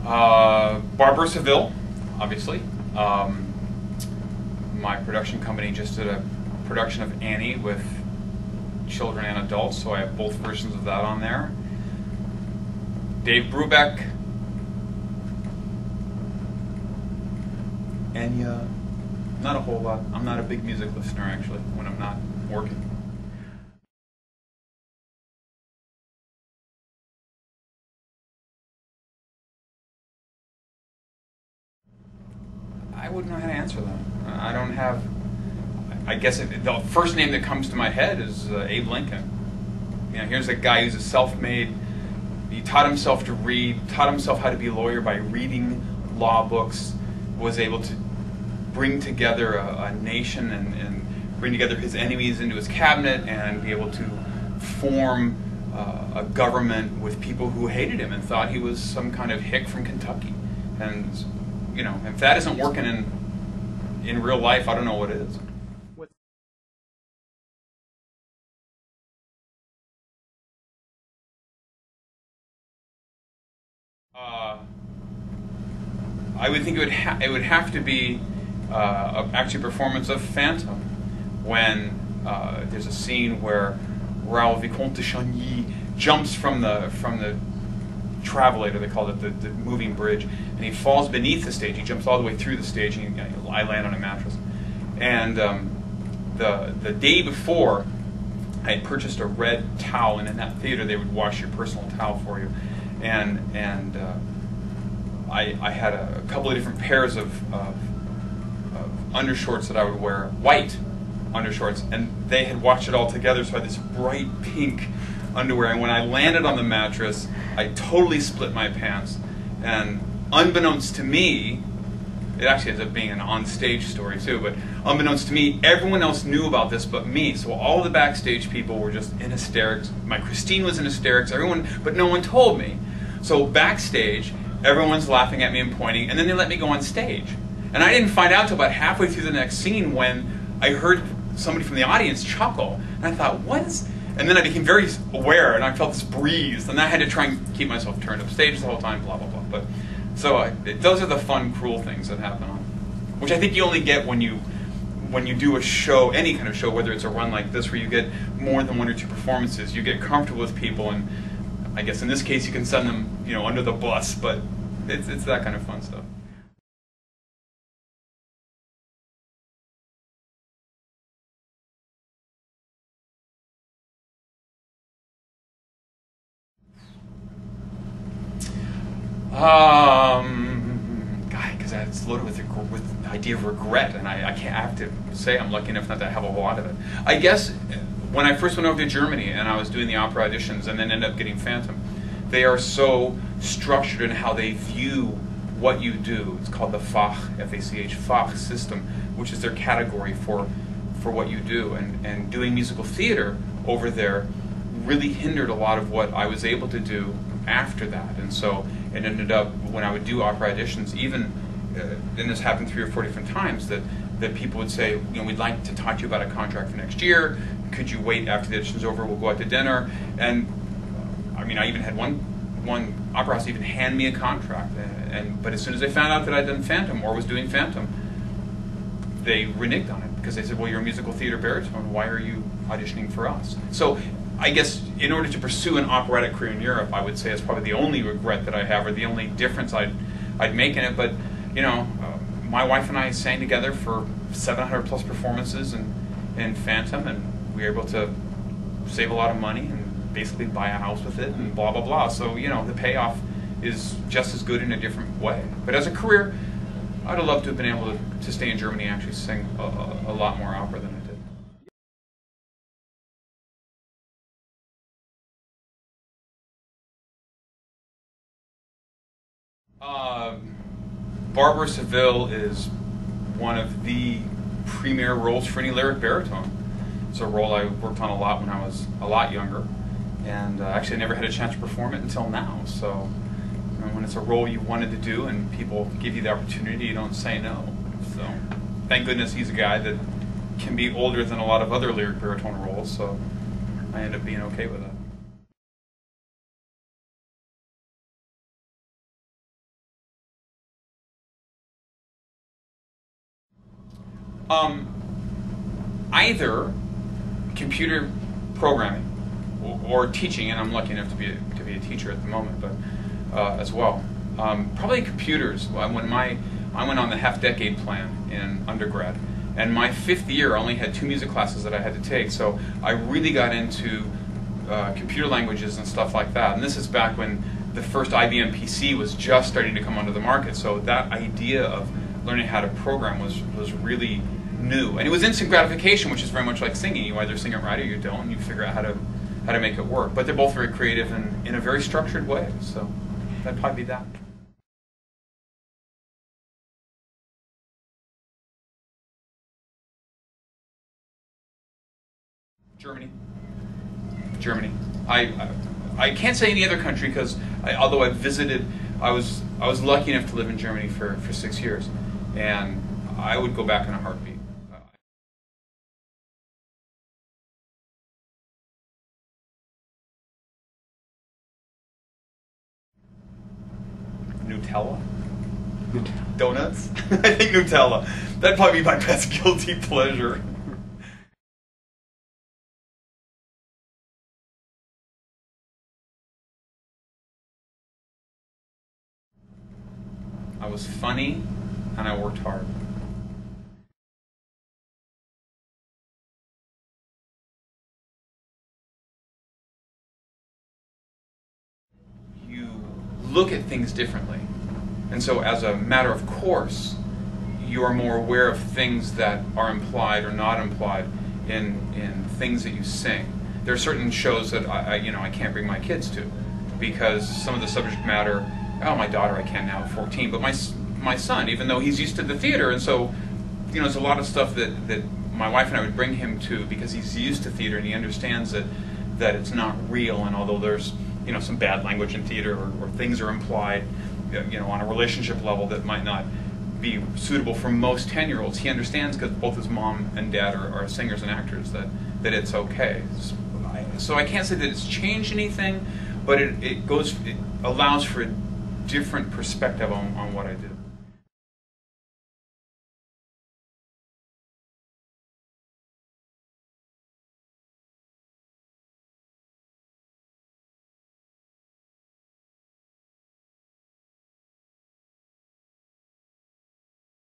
Barber of Seville, obviously. My production company just did a production of Annie with children and adults, so I have both versions of that on there. Dave Brubeck. And not a whole lot. I'm not a big music listener, actually, when I'm not working. I wouldn't know how to answer that. I don't have. I guess the first name that comes to my head is Abe Lincoln. You know, here's a guy who's a self-made. He taught himself to read, taught himself how to be a lawyer by reading law books, was able to bring together a nation and bring together his enemies into his cabinet and be able to form a government with people who hated him and thought he was some kind of hick from Kentucky. And you know, if that isn't working in real life, I don't know what is. I would think it would have to be actually a performance of Phantom, when there's a scene where Raoul Vicomte de Chagny jumps from the travelator, they called it, the moving bridge, and he falls beneath the stage. He jumps all the way through the stage, and I land on a mattress. And the day before, I had purchased a red towel, and in that theater they would wash your personal towel for you. And I had a couple of different pairs of undershorts that I would wear, white undershorts, and they had washed it all together, so I had this bright pink underwear. And when I landed on the mattress, I totally split my pants. And unbeknownst to me, it actually ends up being an on-stage story too, but unbeknownst to me, everyone else knew about this but me. So all the backstage people were just in hysterics. My Christine was in hysterics, everyone, but no one told me. So backstage, everyone's laughing at me and pointing, and then they let me go on stage. And I didn't find out till about halfway through the next scene when I heard somebody from the audience chuckle. And I thought, what is... And then I became very aware, and I felt this breeze, and I had to try and keep myself turned up stage the whole time, blah, blah, blah. But so those are the fun, cruel things that happen, which I think you only get when you do a show, any kind of show, whether it's a run like this, where you get more than one or two performances. You get comfortable with people, and I guess in this case you can send them, you know, under the bus. But it's that kind of fun stuff. Because it's loaded with the idea of regret, and I can't. I have to say I'm lucky enough not to have a lot of it. I guess when I first went over to Germany and I was doing the opera auditions and then ended up getting Phantom, they are so structured in how they view what you do. It's called the Fach, F-A-C-H, Fach system, which is their category for what you do. And doing musical theater over there really hindered a lot of what I was able to do after that. And so it ended up, when I would do opera auditions, even, and this happened 3 or 4 different times, that people would say, you know, we'd like to talk to you about a contract for next year. Could you wait after the audition's over? We'll go out to dinner. And I mean, I even had one opera house even hand me a contract. But as soon as they found out that I'd done Phantom or was doing Phantom, they reneged on it, because they said, well, you're a musical theater baritone. Why are you auditioning for us? So I guess in order to pursue an operatic career in Europe, I would say it's probably the only regret that I have, or the only difference I'd make in it. But you know, my wife and I sang together for 700 plus performances in Phantom, and we were able to save a lot of money and basically buy a house with it, and blah blah blah. So you know, the payoff is just as good in a different way. But as a career, I'd have loved to have been able to stay in Germany and actually sing a lot more opera than I did. Barber of Seville is one of the premier roles for any lyric baritone. It's a role I worked on a lot when I was a lot younger, and actually I never had a chance to perform it until now. So you know, when it's a role you wanted to do and people give you the opportunity, you don't say no. So thank goodness he's a guy that can be older than a lot of other lyric baritone roles, so I end up being okay with it. Either computer programming or teaching, and I'm lucky enough to be a teacher at the moment, but as well. Probably computers. I went on the half-decade plan in undergrad, and my 5th year I only had 2 music classes that I had to take, so I really got into computer languages and stuff like that. And this is back when the first IBM PC was just starting to come onto the market, so that idea of learning how to program was really new. And it was instant gratification, which is very much like singing. You either sing it right or you don't, and you figure out how to make it work. But they're both very creative and in a very structured way, so that'd probably be that. Germany. Germany. I can't say any other country because although I've visited, I was lucky enough to live in Germany for 6 years, and I would go back in a heartbeat. Nutella? Donuts? I think Nutella. That'd probably be my best guilty pleasure. I was funny, and I worked hard. You look at things differently. And so as a matter of course, you are more aware of things that are implied or not implied in things that you sing. There are certain shows that I can't bring my kids to because some of the subject matter, my daughter I can now at 14, but my son, even though he's used to the theater, and so there's a lot of stuff that my wife and I would bring him to because he's used to theater and he understands that it's not real, and although there's some bad language in theater or things are implied on a relationship level that might not be suitable for most 10-year-olds, he understands because both his mom and dad are singers and actors that it's okay. So I can't say that it's changed anything, but it allows for a different perspective on what I do.